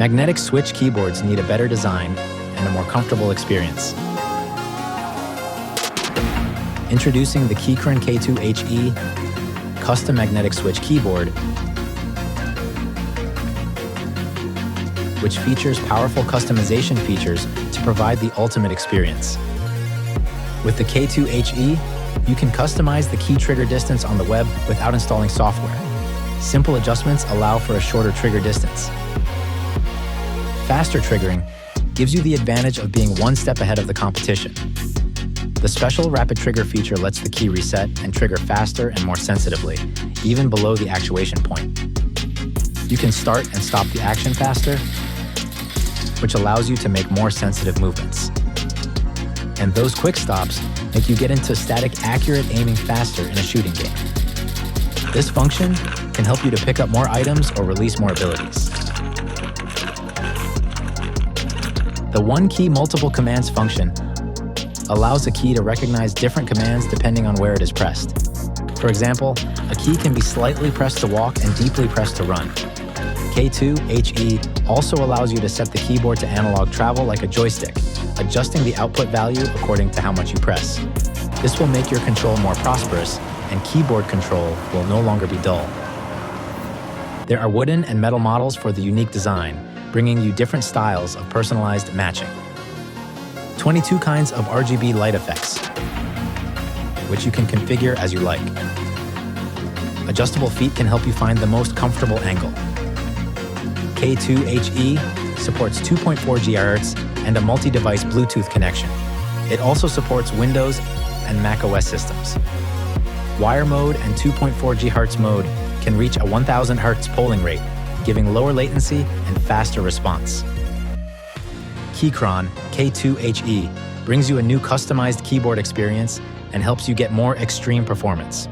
Magnetic switch keyboards need a better design and a more comfortable experience. Introducing the Keychron K2HE custom magnetic switch keyboard, which features powerful customization features to provide the ultimate experience. With the K2HE, you can customize the key trigger distance on the web without installing software. Simple adjustments allow for a shorter trigger distance. Faster triggering gives you the advantage of being one step ahead of the competition. The special rapid trigger feature lets the key reset and trigger faster and more sensitively, even below the actuation point. You can start and stop the action faster, which allows you to make more sensitive movements. And those quick stops make you get into static, accurate aiming faster in a shooting game. This function can help you to pick up more items or release more abilities. The one key multiple commands function allows a key to recognize different commands depending on where it is pressed. For example, a key can be slightly pressed to walk and deeply pressed to run. K2HE also allows you to set the keyboard to analog travel like a joystick, adjusting the output value according to how much you press. This will make your control more prosperous, and keyboard control will no longer be dull. There are wooden and metal models for the unique design, bringing you different styles of personalized matching. 22 kinds of RGB light effects, which you can configure as you like. Adjustable feet can help you find the most comfortable angle. K2HE supports 2.4 GHz and a multi-device Bluetooth connection. It also supports Windows and Mac OS systems. Wire mode and 2.4 GHz mode can reach a 1000 Hz polling rate, giving lower latency and faster response. Keychron K2HE brings you a new customized keyboard experience and helps you get more extreme performance.